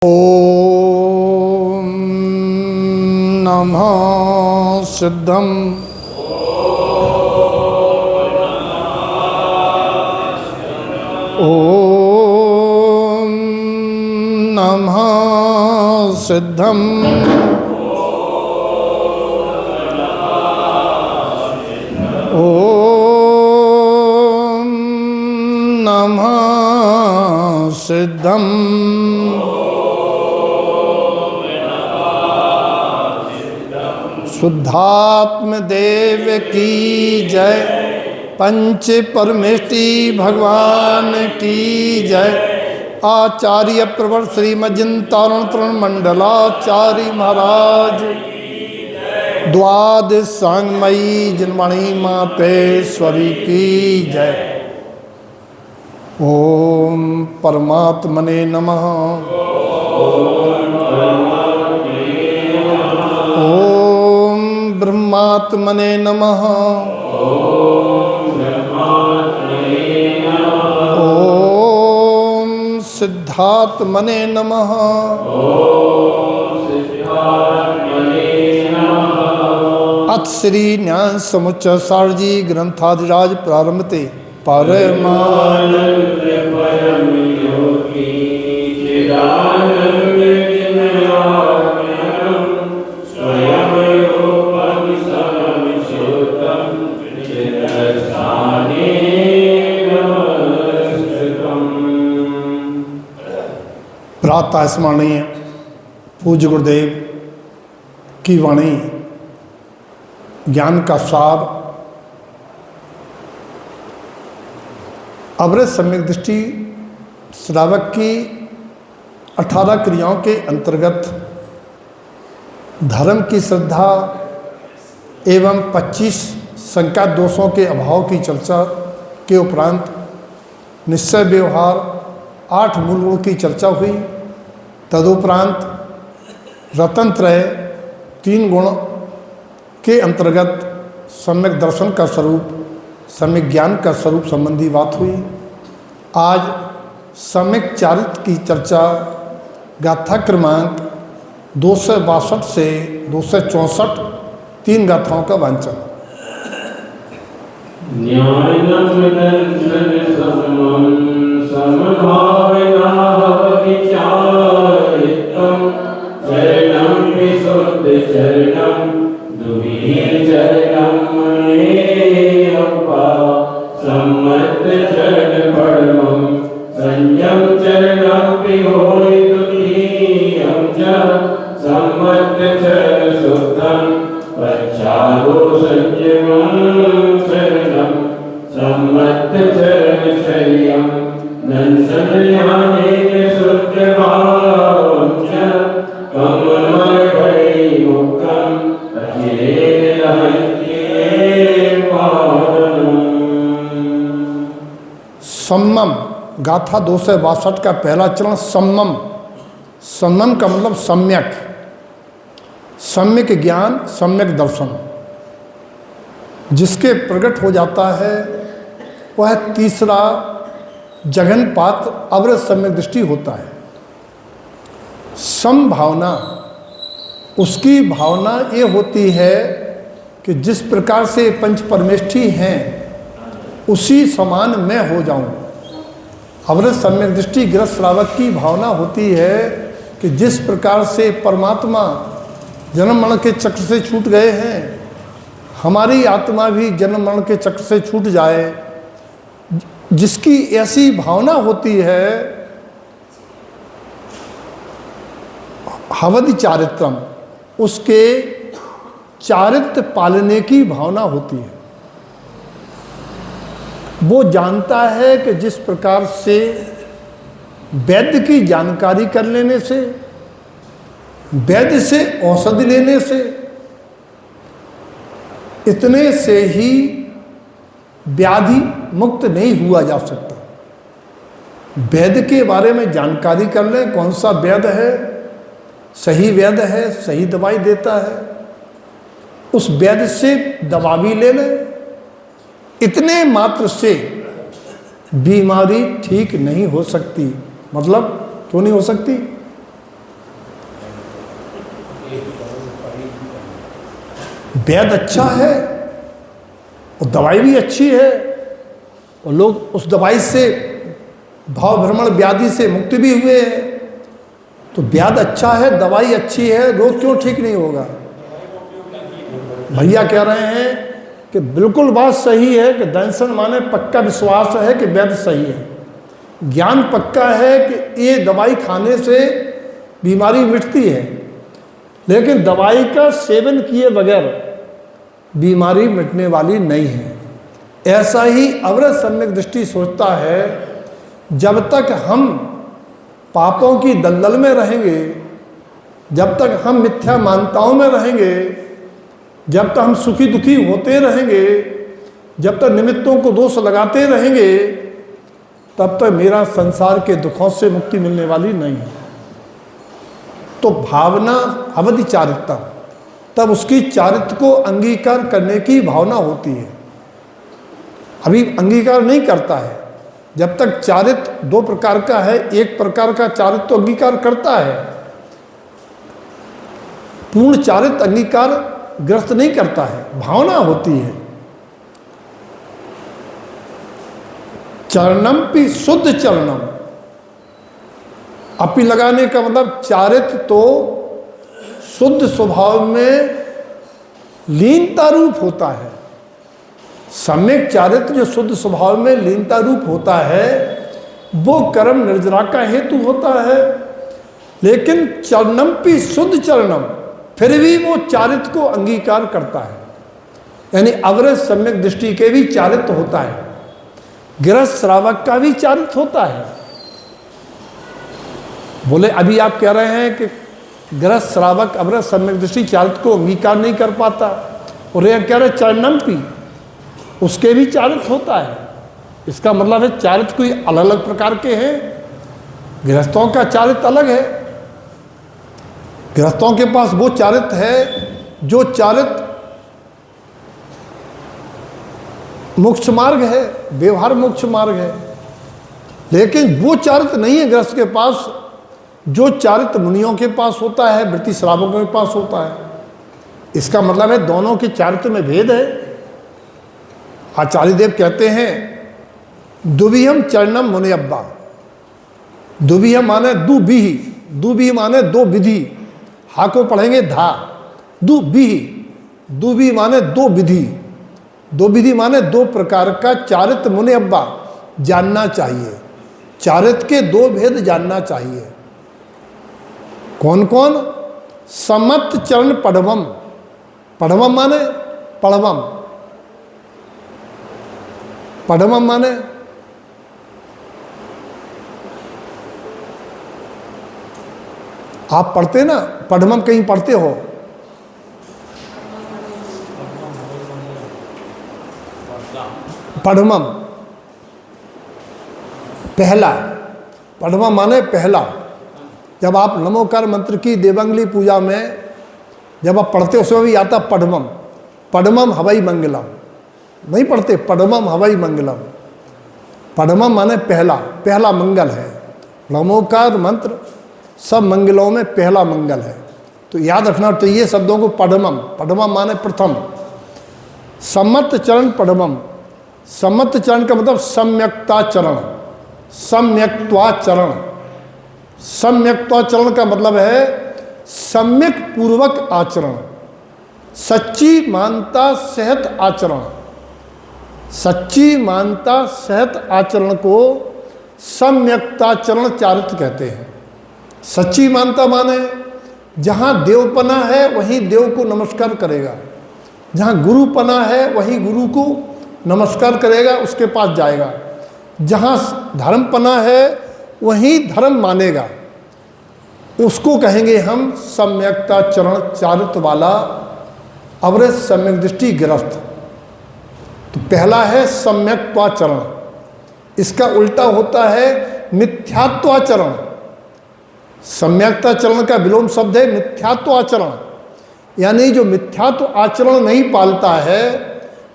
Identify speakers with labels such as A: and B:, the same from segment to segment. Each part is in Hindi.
A: ओम नमः सिद्धम ओम नमः सिद्धम ओम नमः सिद्धम शुद्धात्म देव की जय, पंच परमेष्टि भगवान की जय। आचार्य प्रवर श्रीमज्जिंतारण तरण मंडलाचार्य महाराज द्वादश सांगमयी जन्मणि मातेश्वरी की जय। ओम परमात्मने नमः। ओम ब्रह्मात्मने नमः। ओम सिद्धात्मने नमः। अथ श्री न्याय समुच्चय सारजी ग्रंथादिराज प्रारंभते परमानंद परम योगी चिदानंद प्रातः स्मरणीय पूज्य गुरुदेव की वाणी ज्ञान का सार अवृत सम्यक दृष्टि श्रावक की 18 क्रियाओं के अंतर्गत धर्म की श्रद्धा एवं 25 शंका दोषों के अभाव की चर्चा के उपरांत निश्चय व्यवहार 8 मूल गुण की चर्चा हुई। तदुपरांत रतन त्रय 3 गुण के अंतर्गत सम्यक दर्शन का स्वरूप, सम्यक ज्ञान का स्वरूप संबंधी बात हुई। आज सम्यक चारित्र की चर्चा गाथा क्रमांक 262 से 264 3 गाथाओं का वांचन।
B: संयम चरणं विहोय तुरीयं च सम्मत चरण शुद्धं पच्छादो संयमं शरणं सम्मत चरण शय्यं नंसनयानेन शुद्धभावं च कमलमय मुखं अखिलेन हन्ये पावनम्।
A: सम्मम गाथा 262 का पहला चरण सम्मम। सम्मम का मतलब सम्यक, सम्यक ज्ञान, सम्यक दर्शन जिसके प्रकट हो जाता है वह तीसरा जघन पात्र अवृत सम्यक दृष्टि होता है। समभावना, उसकी भावना ये होती है कि जिस प्रकार से पंच परमेष्ठि हैं उसी समान मैं हो जाऊं। अवृत सम्यक दृष्टि ग्रस्त श्रावक की भावना होती है कि जिस प्रकार से परमात्मा जन्म मरण के चक्र से छूट गए हैं, हमारी आत्मा भी जन्म मरण के चक्र से छूट जाए। जिसकी ऐसी भावना होती है, हवदि चारित्रम, उसके चारित्र पालने की भावना होती है। वो जानता है कि जिस प्रकार से वैद्य की जानकारी कर लेने से, वैद्य से औषधि लेने से, इतने से ही व्याधि मुक्त नहीं हुआ जा सकता। वैद्य के बारे में जानकारी कर लें, कौन सा वैद्य है, सही वैद्य है, सही दवाई देता है, उस वैद्य से दवा भी ले लें। इतने मात्र से बीमारी ठीक नहीं हो सकती। मतलब क्यों नहीं हो सकती? वैद अच्छा है और दवाई भी अच्छी है और लोग उस दवाई से भाव भ्रमण व्याधि से मुक्ति भी हुए हैं। तो व्याध अच्छा है, दवाई अच्छी है, रोग क्यों ठीक नहीं होगा? भैया कह रहे हैं कि बिल्कुल बात सही है कि दर्शन माने पक्का विश्वास है कि वैद्य सही है, ज्ञान पक्का है कि ये दवाई खाने से बीमारी मिटती है, लेकिन दवाई का सेवन किए बगैर बीमारी मिटने वाली नहीं है। ऐसा ही अवरत सम्यक दृष्टि सोचता है, जब तक हम पापों की दलदल में रहेंगे, जब तक हम मिथ्या मान्यताओं में रहेंगे, जब तक हम सुखी दुखी होते रहेंगे, जब तक निमित्तों को दोष लगाते रहेंगे, तब तक मेरा संसार के दुखों से मुक्ति मिलने वाली नहीं है। तो भावना अवधि चारित्रा, तब उसकी चारित्र को अंगीकार करने की भावना होती है। अभी अंगीकार नहीं करता है। जब तक चारित्र दो प्रकार का है, एक प्रकार का चारित्र तो अंगीकार करता है, पूर्ण चारित्र अंगीकार ग्रस्त नहीं करता है, भावना होती है। चरणम पी शुद्ध चरणम, अपी लगाने का मतलब चारित्र तो शुद्ध स्वभाव में लीनता रूप होता है। सम्यक चारित्र जो शुद्ध स्वभाव में लीनता रूप होता है वो कर्म निर्जरा का हेतु होता है। लेकिन चरणम पी शुद्ध चरणम, फिर भी वो चारित्र को अंगीकार करता है, यानी अवरत सम्यक दृष्टि के भी चारित्र होता है, गृहस्थ श्रावक का भी चारित्र होता है। बोले अभी आप कह रहे हैं कि गृहस्थ श्रावक अवरत सम्यक दृष्टि चारित्र को अंगीकार नहीं कर पाता, और ये कह रहे चरणम पी, उसके भी चारित्र होता है। इसका मतलब है चारित्र कोई अलग अलग प्रकार के हैं। गृहस्थों का चारित्र अलग है। गृहस्थों के पास वो चारित्र है जो चारित्र मोक्ष मार्ग है, व्यवहार मोक्ष मार्ग है। लेकिन वो चारित्र नहीं है गृहस्थ के पास जो चारित्र मुनियों के पास होता है, वृत्ति श्रावकों के पास होता है। इसका मतलब है दोनों के चारित्र में भेद है। आचार्य देव कहते हैं दुविहम चरणम मुनियब्बा, दुविहम माने दुबिही, दुबिही माने दो विधि, हा को पढ़ेंगे धा, दुबिही, दुबी माने दो विधि, दो विधि माने दो प्रकार का चारित्र मुनियब्बा जानना चाहिए। चारित्र के दो भेद जानना चाहिए। कौन कौन? समत चरण पढ़वम, पढ़वम माने पढ़वम, पढ़वम माने आप पढ़ते ना, पढ़वम कहीं पढ़ते हो? पढ़वम पहला, पढ़वम माने पहला। जब आप नमोकार मंत्र की देवंगली पूजा में जब आप पढ़ते हो उसमें भी आता पढ़वम, पढ़वम हवई मंगलम, नहीं पढ़ते पढ़वम हवई मंगलम। पढ़वम माने पहला, पहला मंगल है। नमोकार मंत्र सब मंगलों में पहला मंगल है, तो याद रखना चाहिए शब्दों को। पढ़वम, पढ़वम माने प्रथम। सम्मत चरण पढ़वम, सम्मत चरण का मतलब सम्यक्ता चरण, सम्यक्त्वा चरण। सम्यक्त्वा चरण का मतलब है सम्यक पूर्वक आचरण, सच्ची मानता सहित आचरण। सच्ची मानता सहित आचरण को सम्यक्ता चरण चारित्र कहते हैं। सच्ची मानता माने जहाँ देवपना है वहीं देव को नमस्कार करेगा, जहाँ गुरुपना है वहीं गुरु को नमस्कार करेगा, उसके पास जाएगा। जहाँ धर्मपना है वहीं धर्म मानेगा, उसको कहेंगे हम सम्यक्ता चरण चारित्र वाला अवरत सम्यक दृष्टि गृहस्थ। तो पहला है सम्यक्त्वाचरण, इसका उल्टा होता है मिथ्यात्वाचरण। सम्यक्ताचरण का विलोम शब्द है मिथ्यात्वाचरण, यानी जो मिथ्यात्व आचरण नहीं पालता है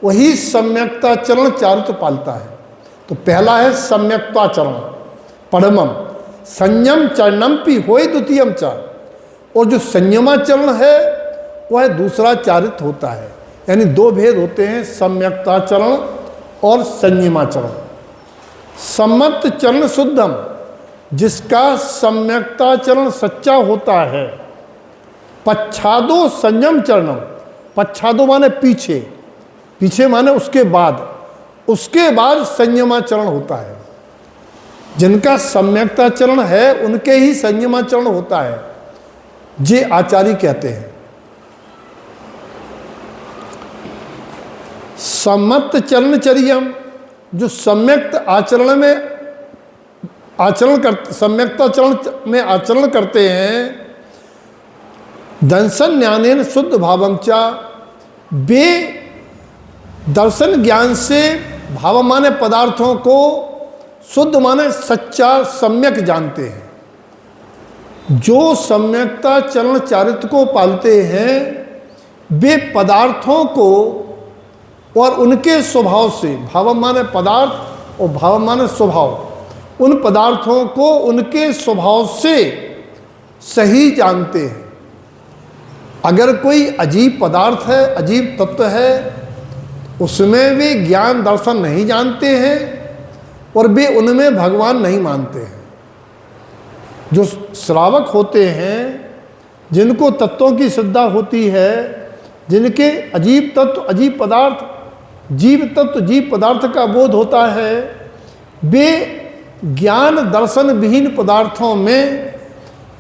A: वही सम्यक्ताचरण चारित्र पालता है। तो पहला है सम्यक्त्वाचरण पढ़मम, संयम चरणम पी होय द्वितीयम च। और जो संयमाचरण है वह दूसरा चारित्र होता है। यानी दो भेद होते हैं, सम्यक्ताचरण और संयमाचरण। सम्मत चरण शुद्धम, जिसका सम्यक्ताचरण सच्चा होता है। पच्छादो संयम चरणम, पच्छादो माने पीछे, पीछे माने उसके बाद संयमाचरण होता है। जिनका सम्यक्ताचरण है उनके ही संयमाचरण होता है, ये आचार्य कहते हैं। सम्मत चरणचर्यम, जो सम्यक्त आचरण में सम्यक्ताचरण में आचरण करते हैं। दर्शन ज्ञानेन शुद्ध भावम चा, वे दर्शन ज्ञान से भाव माने पदार्थों को, शुद्ध माने सच्चा सम्यक जानते हैं। जो सम्यक्ता चरण चारित्र को पालते हैं वे पदार्थों को और उनके स्वभाव से, भाव माने पदार्थ और भाव माने स्वभाव, उन पदार्थों को उनके स्वभाव से सही जानते हैं। अगर कोई अजीब पदार्थ है, अजीब तत्व है, उसमें वे ज्ञान दर्शन नहीं जानते हैं और वे उनमें भगवान नहीं मानते हैं। जो श्रावक होते हैं, जिनको तत्वों की श्रद्धा होती है, जिनके अजीब तत्व, अजीब पदार्थ, जीव तत्व, जीव पदार्थ का बोध होता है, वे ज्ञान दर्शन विहीन पदार्थों में,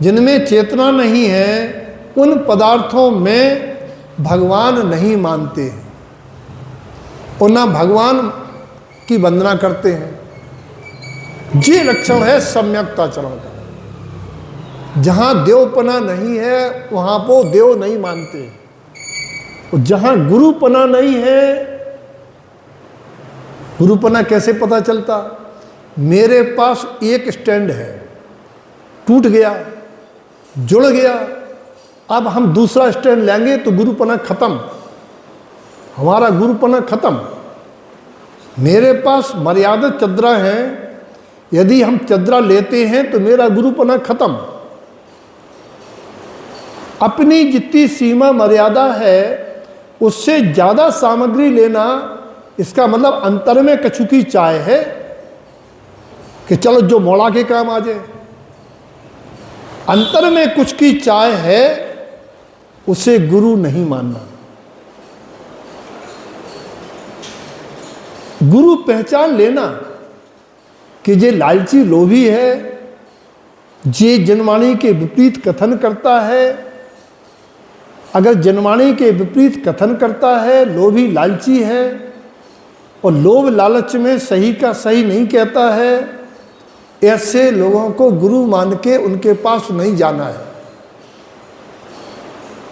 A: जिनमें चेतना नहीं है, उन पदार्थों में भगवान नहीं मानते हैं और ना भगवान की वंदना करते हैं। ये लक्षण है सम्यक्ताचरण का। जहाँ देवपना नहीं है वहाँ को देव नहीं मानते, और जहाँ गुरुपना नहीं है, गुरुपना कैसे पता चलता? मेरे पास एक स्टैंड है, टूट गया, जुड़ गया, अब हम दूसरा स्टैंड लेंगे तो गुरुपना खत्म, हमारा गुरुपना खत्म। मेरे पास मर्यादित चदरा है, यदि हम चदरा लेते हैं तो मेरा गुरुपना खत्म। अपनी जितनी सीमा मर्यादा है उससे ज़्यादा सामग्री लेना, इसका मतलब अंतर में कछु की चाय है कि चलो जो मोड़ा के काम आ जाए। अंतर में कुछ की चाय है, उसे गुरु नहीं मानना। गुरु पहचान लेना कि ये लालची लोभी है, ये जनवाणी के विपरीत कथन करता है। अगर जनवाणी के विपरीत कथन करता है, लोभी लालची है और लोभ लालच में सही का सही नहीं कहता है, ऐसे लोगों को गुरु मान के उनके पास नहीं जाना है।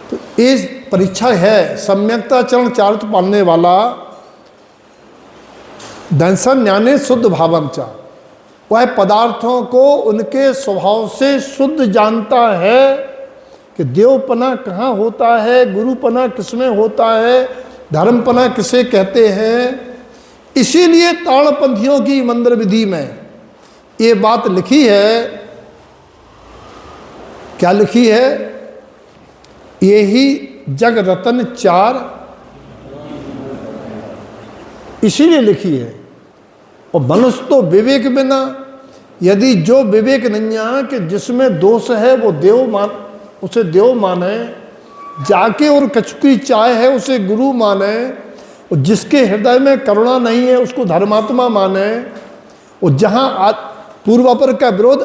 A: तो ये परीक्षा है। सम्यक्ताचरण चारित्र पालने वाला दर्शन ज्ञाने शुद्ध भावम चा, वह पदार्थों को उनके स्वभाव से शुद्ध जानता है कि देवपना कहाँ होता है, गुरुपना किसमें होता है, धर्मपना किसे कहते हैं। इसीलिए ताड़पंथियों की मंत्र विधि में ये बात लिखी है। क्या लिखी है? यही जग रतन चार, इसीलिए लिखी है। और मनुष्य तो विवेक बिना, यदि जो विवेक नहीं है कि जिसमें दोष है वो देव मान, उसे देव माने, जाके और कचुकी चाय है उसे गुरु माने, और जिसके हृदय में करुणा नहीं है उसको धर्मात्मा माने, और जहाँ पूर्वापर का विरोध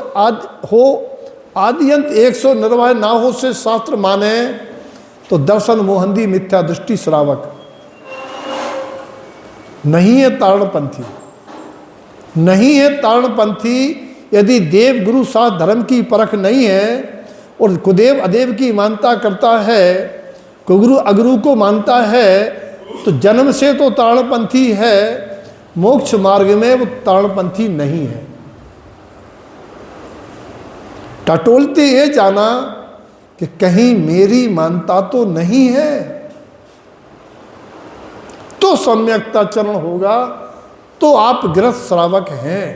A: आदियंत 100 निर्वाह ना हो से शास्त्र माने, तो दर्शन मोहंदी मिथ्या दृष्टि श्रावक नहीं है तारणपंथी, नहीं है तारणपंथी। यदि देव गुरु साथ धर्म की परख नहीं है और कुदेव अदेव की मानता करता है, कुगुरु अगुरु को मानता है, तो जन्म से तो तारणपंथी है, मोक्ष मार्ग में वो तारणपंथी नहीं है। टटोलते ये जाना कि कहीं मेरी मानता तो नहीं है, तो सम्यक्ताचरण होगा, तो आप गृहस्थ श्रावक हैं,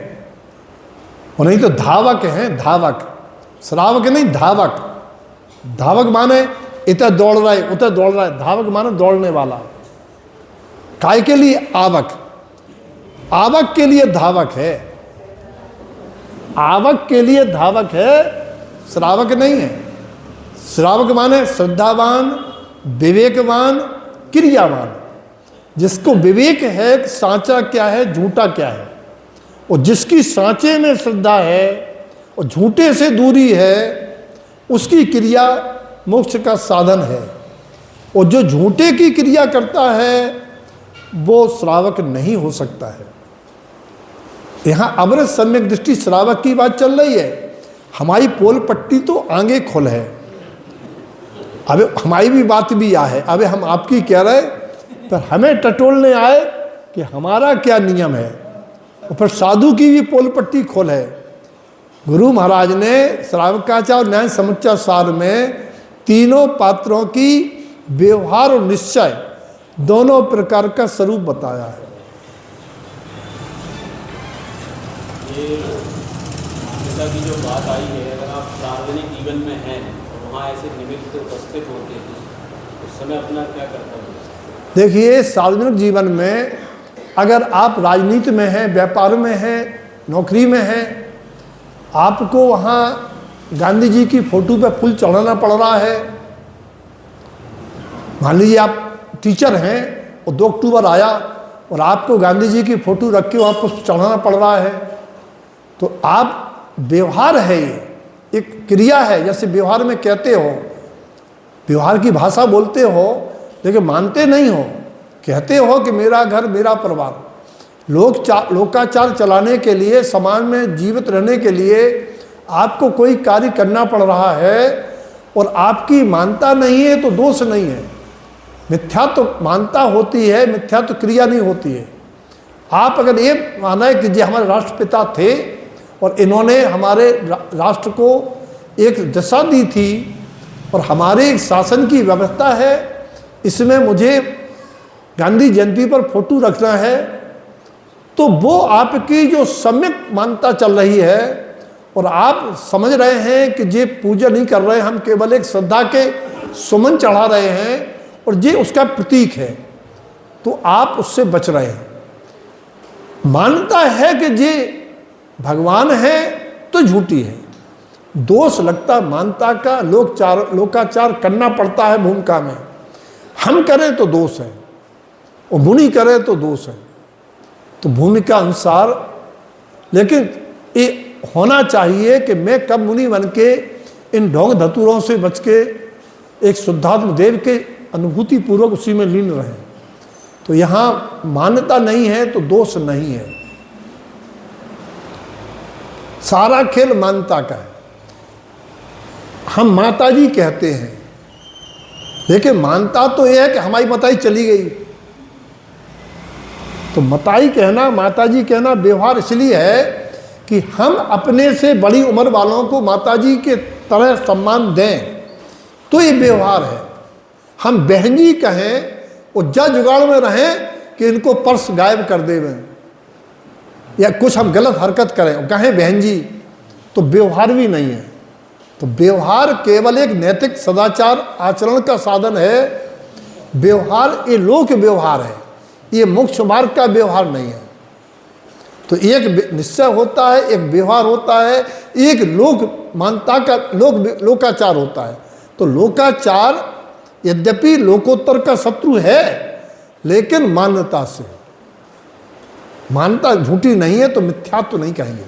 A: और नहीं तो धावक हैं। धावक, श्रावक नहीं, धावक। धावक माने इधर दौड़ रहा है उधर दौड़ रहा है। धावक माने दौड़ने वाला। काय के लिए? आवक। आवक के लिए धावक है, आवक के लिए धावक है, श्रावक नहीं है। श्रावक माने श्रद्धावान, विवेकवान, क्रियावान। जिसको विवेक है कि सांचा क्या है झूठा क्या है, और जिसकी सांचे में श्रद्धा है और झूठे से दूरी है, उसकी क्रिया मोक्ष का साधन है। और जो झूठे की क्रिया करता है वो श्रावक नहीं हो सकता है। यहां अमृत सम्यक दृष्टि श्रावक की बात चल रही है। हमारी पोल पट्टी तो आगे खुल है। अब हमारी भी बात भी आ है। अब हम आपकी कह रहे, पर हमें टटोलने आए कि हमारा क्या नियम है। और फिर साधु की भी पोल पट्टी खोल है। गुरु महाराज ने श्रावकाचार न्याय समुच्चय सार में तीनों पात्रों की व्यवहार और निश्चय दोनों प्रकार का स्वरूप बताया है।
C: ये मान्यता की जो बात आई है, अगर आप सार्वजनिक जीवन में हैं और वहाँ ऐसे निमित्त उपस्थित होते हैं, उस समय अपना क्या कर्तव्य?
A: देखिए, सार्वजनिक जीवन में अगर आप राजनीति में हैं, व्यापार में हैं, नौकरी में हैं, आपको वहाँ गांधी जी की फोटो पे फूल चढ़ाना पड़ रहा है। मान लीजिए आप टीचर हैं और 2 अक्टूबर आया और आपको गांधी जी की फोटो रख के वहाँ पुष्प चढ़ाना पड़ रहा है, तो आप व्यवहार है, ये एक क्रिया है। जैसे व्यवहार में कहते हो, व्यवहार की भाषा बोलते हो लेकिन मानते नहीं हो। कहते हो कि मेरा घर मेरा परिवार। लोकाचार चलाने के लिए, समाज में जीवित रहने के लिए आपको कोई कार्य करना पड़ रहा है और आपकी मानता नहीं है तो दोष नहीं है। मिथ्या तो मानता होती है, मिथ्या तो क्रिया नहीं होती है। आप अगर ये माना है कि ये हमारे राष्ट्रपिता थे और इन्होंने हमारे राष्ट्र को एक दिशा दी थी और हमारे एक शासन की व्यवस्था है, इसमें मुझे गांधी जयंती पर फोटो रखना है, तो वो आपकी जो सम्यक मान्यता चल रही है और आप समझ रहे हैं कि ये पूजा नहीं कर रहे, हम केवल एक श्रद्धा के सुमन चढ़ा रहे हैं और ये उसका प्रतीक है, तो आप उससे बच रहे हैं। मान्यता है कि ये भगवान है तो झूठी है। दोष लगता मानता का, लोकाचार करना पड़ता है भूमिका में। हम करें तो दोष है और मुनि करे तो दोष है। तो भूमिका अनुसार, लेकिन ये होना चाहिए कि मैं कब मुनि बन के इन ढोंग धतूरों से बच के एक शुद्धात्म देव के अनुभूति पूर्वक उसी में लीन रहें। तो यहाँ मान्यता नहीं है तो दोष नहीं है। सारा खेल मान्यता का है। हम माताजी कहते हैं, लेकिन मानता तो यह है कि हमारी मताई चली गई, तो मताई कहना, माताजी कहना व्यवहार इसलिए है कि हम अपने से बड़ी उम्र वालों को माताजी के तरह सम्मान दें, तो ये व्यवहार है। हम बहन जी कहें और जा जुगाड़ में रहें कि इनको पर्स गायब कर देवें या कुछ हम गलत हरकत करें और कहें बहन जी, तो व्यवहार भी नहीं है। तो व्यवहार केवल एक नैतिक सदाचार आचरण का साधन है। व्यवहार ये लोक व्यवहार है, ये मोक्ष मार्ग का व्यवहार नहीं है। तो एक निश्चय होता है, एक व्यवहार होता है, एक लोक मानता का लोकाचार होता है। तो लोकाचार यद्यपि लोकोत्तर का शत्रु है, लेकिन मान्यता से, मान्यता झूठी नहीं है तो मिथ्या तो नहीं कहेंगे।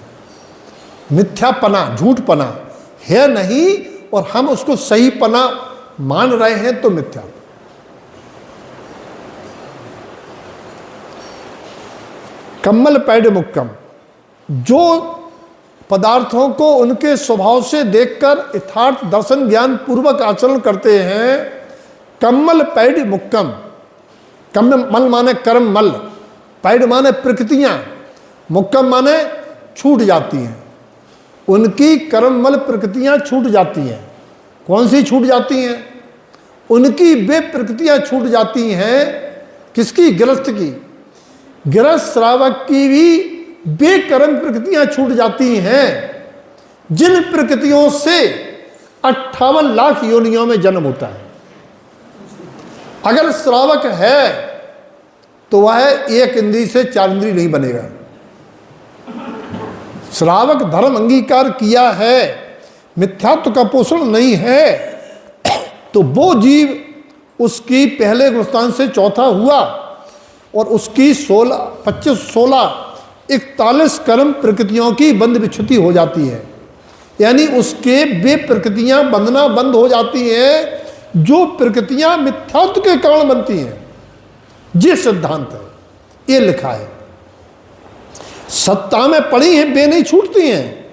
A: मिथ्यापना, झूठपना है नहीं और हम उसको सही पना मान रहे हैं तो मिथ्या। कम्मल पैड मुक्कम, जो पदार्थों को उनके स्वभाव से देखकर यथार्थ दर्शन ज्ञान पूर्वक आचरण करते हैं, कम्मल पैड मुक्कम। कम्मल माने कर्म मल, पैड माने प्रकृतियां, मुक्कम माने छूट जाती हैं। उनकी कर्ममल प्रकृतियां छूट जाती हैं। कौन सी छूट जाती हैं? उनकी वे प्रकृतियां छूट जाती हैं। किसकी? गृहस्थ की। गृहस्थ श्रावक की भी वे कर्म प्रकृतियां छूट जाती हैं जिन प्रकृतियों से 58 लाख योनियों में जन्म होता है। अगर श्रावक है तो वह एक इंद्री से 4 इंद्री नहीं बनेगा। श्रावक धर्म अंगीकार किया है, मिथ्यात्व का पोषण नहीं है, तो वो जीव उसकी पहले गुणस्थान से चौथा हुआ और उसकी 41 कर्म प्रकृतियों की बंध विच्छुति हो जाती है। यानी उसके वे प्रकृतियां बंधना बंद हो जाती हैं जो प्रकृतियां मिथ्यात्व के कारण बनती हैं। ये सिद्धांत है, ये लिखा है। सत्ता में पड़ी हैं, वे नहीं छूटती हैं।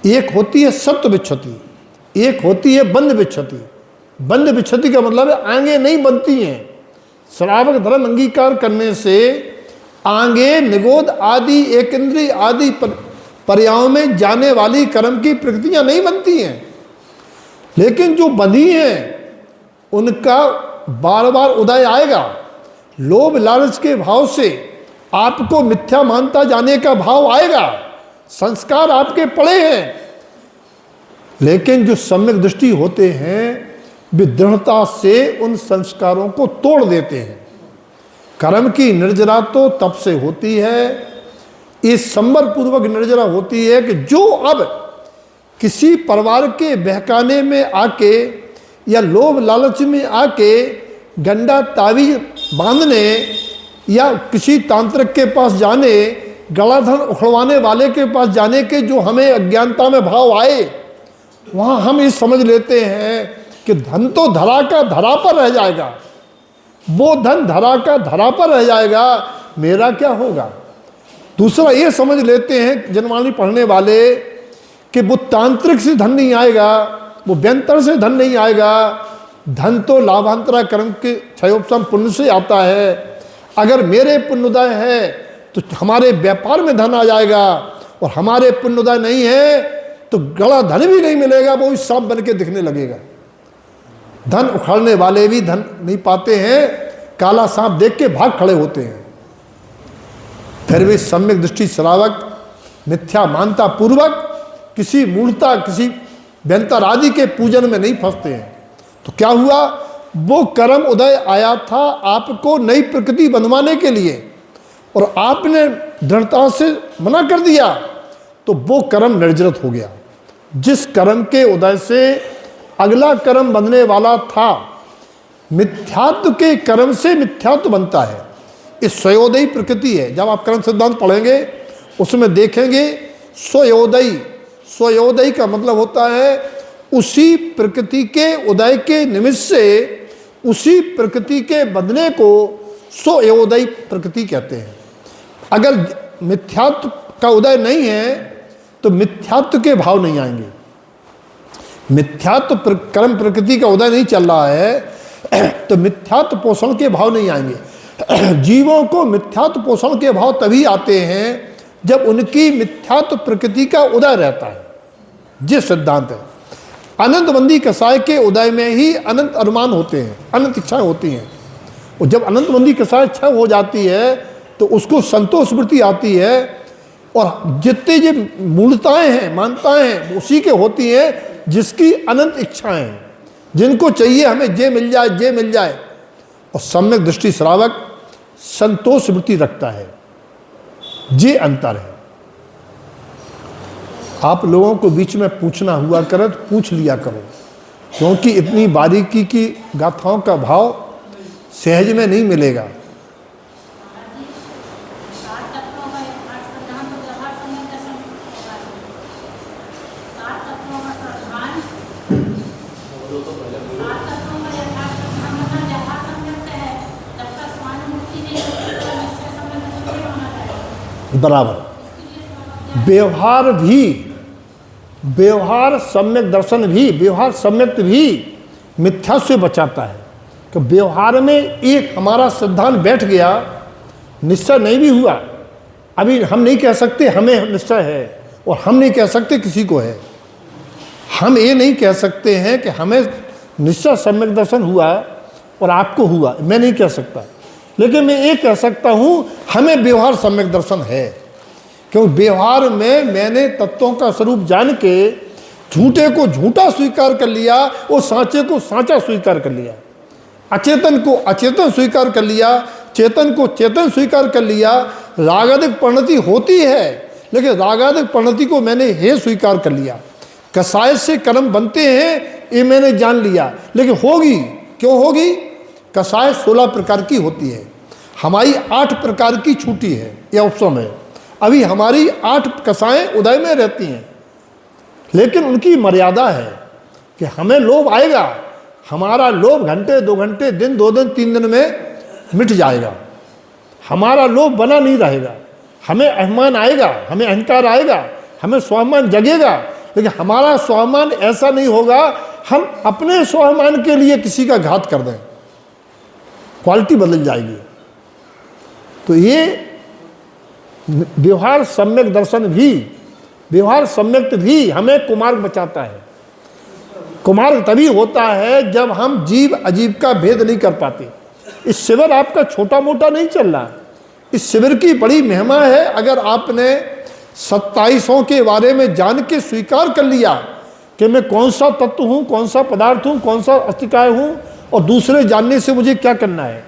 A: एक होती है सत्व विच्छति, एक होती है बंध विच्छति। बंध विच्छति का मतलब है आगे नहीं बनती हैं। श्रावक धर्म अंगीकार करने से आगे निगोद आदि एक इंद्रिय आदि पर्यायों में जाने वाली कर्म की प्रकृतियां नहीं बनती हैं। लेकिन जो बंधी हैं उनका बार बार उदय आएगा। लोभ लालच के भाव से आपको मिथ्या मानता जाने का भाव आएगा। संस्कार आपके पड़े हैं, लेकिन जो सम्यक दृष्टि होते हैं वे दृढ़ता से उन संस्कारों को तोड़ देते हैं। कर्म की निर्जरा तो तब से होती है, इस संवर पूर्वक निर्जरा होती है कि जो अब किसी परिवार के बहकाने में आके या लोभ लालच में आके गंडा तावीज बांधने या किसी तांत्रिक के पास जाने, गलाधन उखड़वाने वाले के पास जाने के जो हमें अज्ञानता में भाव आए, वहाँ हम ये समझ लेते हैं कि धन तो धरा का धरा पर रह जाएगा, वो धन धरा का धरा पर रह जाएगा, मेरा क्या होगा। दूसरा ये समझ लेते हैं जनवाणी पढ़ने वाले कि वो तांत्रिक से धन नहीं आएगा, वो व्यंतर से धन नहीं आएगा। धन तो लाभांतरा कर्म के क्षयोपशम पुण्य से आता है। अगर मेरे पुण्योदय है तो हमारे व्यापार में धन आ जाएगा, और हमारे पुण्योदय नहीं है तो गड़ा धन भी नहीं मिलेगा, वो सांप बन के दिखने लगेगा। धन उखाड़ने वाले भी धन नहीं पाते हैं, काला सांप देख के भाग खड़े होते हैं। फिर भी सम्यक दृष्टि श्रावक मिथ्या मानता पूर्वक किसी मूर्ता किसी व्यंतर आदि के पूजन में नहीं फंसते हैं। तो क्या हुआ, वो कर्म उदय आया था आपको नई प्रकृति बनवाने के लिए, और आपने दृढ़ता से मना कर दिया, तो वो कर्म निर्जरित हो गया। जिस कर्म के उदय से अगला कर्म बनने वाला था, मिथ्यात्व के कर्म से मिथ्यात्व बनता है। इस स्वयोदयी प्रकृति है। जब आप कर्म सिद्धांत पढ़ेंगे उसमें देखेंगे स्वयोदयी। स्वयोदयी का मतलब होता है उसी प्रकृति के उदय के निमित्त से उसी प्रकृति के बदने को स्वयोदयी प्रकृति कहते हैं। अगर मिथ्यात्व का उदय नहीं है तो मिथ्यात्व के भाव नहीं आएंगे। मिथ्यात्व कर्म प्रकृति का उदय नहीं चल रहा है तो मिथ्यात्व पोषण के भाव नहीं आएंगे। जीवों को मिथ्यात्व पोषण के भाव तभी आते हैं जब उनकी मिथ्यात्व प्रकृति का उदय रहता है। ये सिद्धांत है। अनंतबंदी कसाय के उदय में ही अनंत अनुमान होते हैं, अनंत इच्छाएं होती हैं। और जब अनंतबंदी कसाय इच्छा हो जाती है तो उसको संतोष वृत्ति आती है, और जितने जो मूलताएं हैं मानताएं हैं उसी के होती हैं जिसकी अनंत इच्छाएं हैं, जिनको चाहिए हमें ये मिल जाए ये मिल जाए। और सम्यक दृष्टि श्रावक संतोष वृत्ति रखता है। ये अंतर है। आप लोगों को बीच में पूछना हुआ करे तो पूछ लिया करो, क्योंकि इतनी बारीकी की गाथाओं का भाव सहज में नहीं मिलेगा। बराबर व्यवहार सम्यक दर्शन भी, व्यवहार सम्यक भी मिथ्या से बचाता है। तो व्यवहार में एक हमारा सिद्धांत बैठ गया, निश्चय नहीं भी हुआ। अभी हम नहीं कह सकते हमें निश्चय है, और हम नहीं कह सकते किसी को है। हम ये नहीं कह सकते हैं कि हमें निश्चय सम्यक दर्शन हुआ और आपको हुआ, मैं नहीं कह सकता। लेकिन मैं ये कह सकता हूँ हमें व्यवहार सम्यक दर्शन है, क्योंकि व्यवहार में मैंने तत्वों का स्वरूप जान के झूठे को झूठा स्वीकार कर लिया और सांचे को सांचा स्वीकार कर लिया। अचेतन को अचेतन स्वीकार कर लिया, चेतन को चेतन स्वीकार कर लिया। रागादिक परिणति होती है, लेकिन रागादिक परिणति को मैंने हे स्वीकार कर लिया। कसाय से कर्म बनते हैं ये मैंने जान लिया, लेकिन होगी क्यों होगी? कसाय 16 प्रकार की होती है, हमारी 8 प्रकार की छूटी है, ये ऑप्शन है। अभी हमारी 8 कसाएं उदय में रहती हैं, लेकिन उनकी मर्यादा है कि हमें लोभ आएगा, हमारा लोभ घंटे 2 घंटे, दिन 2 दिन 3 दिन में मिट जाएगा। हमारा लोभ बना नहीं रहेगा। हमें अभिमान आएगा, हमें अहंकार आएगा, हमें स्वाभिमान जगेगा, लेकिन हमारा स्वाभिमान ऐसा नहीं होगा हम अपने स्वाभिमान के लिए किसी का घात कर दें, क्वालिटी बदल जाएगी। तो ये व्यवहार सम्यक दर्शन भी, व्यवहार सम्यक भी हमें कुमार्ग बचाता है। कुमार्ग तभी होता है जब हम जीव अजीव का भेद नहीं कर पाते। इस शिविर आपका छोटा मोटा नहीं चल रहा, इस शिविर की बड़ी महिमा है। अगर आपने 2700 के बारे में जान के स्वीकार कर लिया कि मैं कौन सा तत्व हूँ, कौन सा पदार्थ हूँ, कौन सा अस्तिकाय हूँ, और दूसरे जानने से मुझे क्या करना है,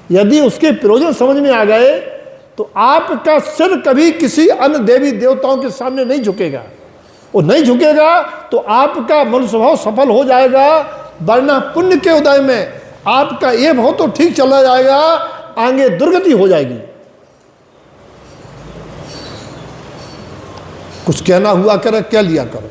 A: यदि उसके प्रयोजन समझ में आ गए तो आपका सिर कभी किसी अन्य देवी देवताओं के सामने नहीं झुकेगा। और नहीं झुकेगा तो आपका मन स्वभाव सफल हो जाएगा, वरना पुण्य के उदय में आपका ये भाव तो ठीक चला जाएगा, आगे दुर्गति हो जाएगी। कुछ कहना हुआ करे, क्या लिया करो।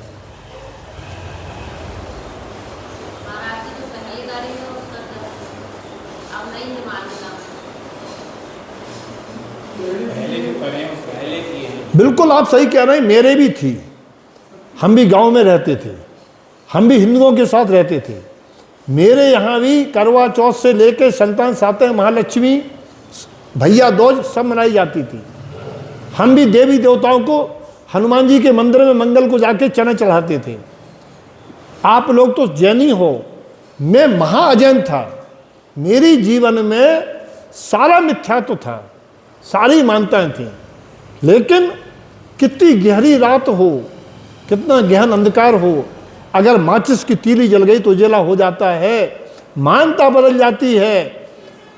A: बिल्कुल आप सही कह रहे हैं, मेरे भी थी। हम भी गांव में रहते थे, हम भी हिंदुओं के साथ रहते थे। मेरे यहाँ भी करवा चौथ से लेकर संतान सातवें, महालक्ष्मी, भैया दूज सब मनाई जाती थी। हम भी देवी देवताओं को हनुमान जी के मंदिर में मंगल को जाके चने चढ़ाते थे। आप लोग तो जैनी हो, मैं महाअजैन था। मेरी जीवन में सारा मिथ्यात्व था, सारी मान्यताएं थी, लेकिन कितनी गहरी रात हो, कितना गहन अंधकार हो, अगर माचिस की तीली जल गई तो उजाला हो जाता है, मानता बदल जाती है,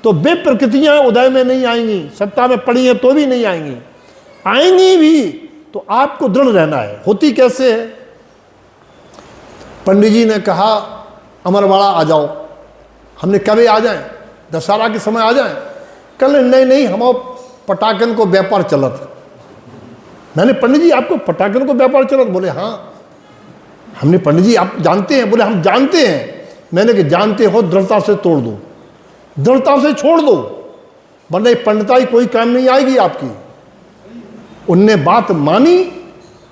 A: तो वे प्रकृतियां उदय में नहीं आएंगी। सत्ता में पड़ी है तो भी नहीं आएंगी, आएंगी भी तो आपको दृढ़ रहना है। होती कैसे है? पंडित जी ने कहा अमरवाड़ा आ जाओ। हमने कभी आ जाएं, दशहरा के समय आ जाएं? कल नहीं नहीं, हम पटाखन को व्यापार चलत। मैंने पंडित जी आपको पटाखन को व्यापार चलत? बोले हाँ। हमने पंडित जी आप जानते हैं? बोले हम जानते हैं। मैंने कहा जानते हो, दृढ़ता से तोड़ दो, दृढ़ता से छोड़ दो, वरना पंडिताई कोई काम नहीं आएगी आपकी। उनने बात मानी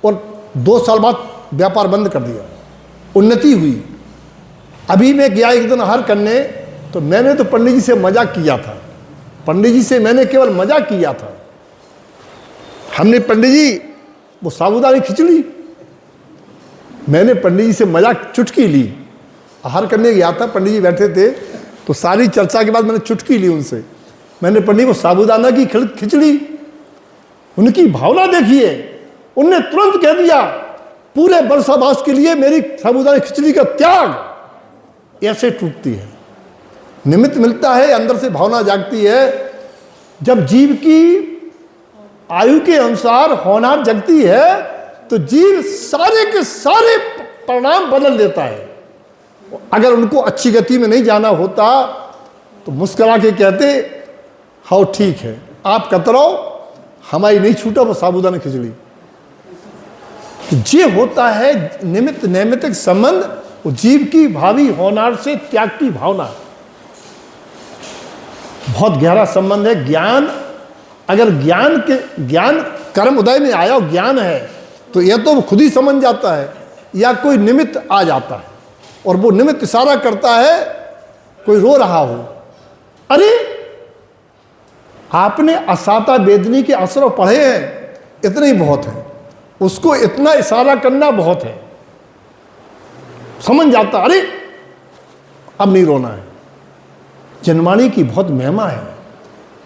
A: और 2 साल बाद व्यापार बंद कर दिया, उन्नति हुई। अभी मैं गया एक दिन आहार करने, तो मैंने तो पंडित जी से मजाक किया था, पंडित जी से मैंने केवल मजाक किया था। हमने पंडित जी वो साबूदानी खिचड़ी, मैंने पंडित जी से मजाक चुटकी ली। आहार करने गया था, पंडित जी बैठे थे, तो सारी चर्चा के बाद मैंने चुटकी ली उनसे। मैंने पंडित को साबूदाना की खिचड़ी, उनकी भावना देखिए, उनने तुरंत कह दिया पूरे वर्षावास के लिए मेरी साबूदाना खिचड़ी का त्याग। ऐसे टूटती है, निमित्त मिलता है, अंदर से भावना जागती है। जब जीव की आयु के अनुसार होनहार जगती है तो जीव सारे के सारे परिणाम बदल देता है। अगर उनको अच्छी गति में नहीं जाना होता तो मुस्कुरा के कहते हाँ ठीक है, आप कतराओ, हमारी नहीं छूटा वो साबूदाना खिचड़ी। तो ये होता है निमित्त नैमित्तिक संबंध, जीव की भावी होनहार से त्याग की भावना, बहुत गहरा संबंध है। ज्ञान, अगर ज्ञान कर्म उदय में आया और ज्ञान है तो यह तो खुद ही समझ जाता है, या कोई निमित्त आ जाता है और वो निमित्त इशारा करता है, कोई रो रहा हो, अरे आपने असाता वेदनी के असर पढ़े हैं, इतने ही बहुत है, उसको इतना इशारा करना बहुत है, समझ जाता, अरे अब नहीं रोना है। जनवाणी की बहुत महिमा है।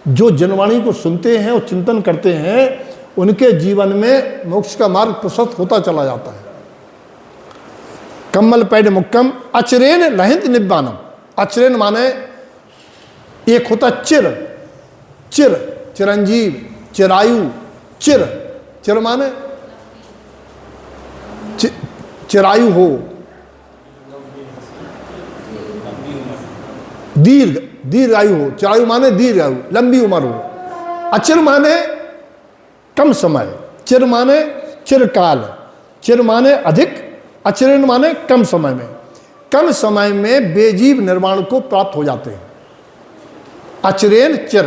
A: जो जनवाणी को सुनते हैं और चिंतन करते हैं, उनके जीवन में मोक्ष का मार्ग प्रशस्त होता चला जाता है। कम्मल पैड मुक्कम अचरेन लहित निब्बानम। अचरेन माने एक होता चिर, चिर चिरंजीव, चिरायु, चिर, चिर माने चिरायु हो, दीर्घ, दीर्घ आयु हो। चिरायु माने दीर्घ आयु, लंबी उम्र हो। अचिर माने कम समय, चिर माने चिरकाल, चिर माने अधिक, अचिरेण माने कम समय में। कम समय में बेजीव निर्माण को प्राप्त हो जाते हैं, अचिरेण चिर।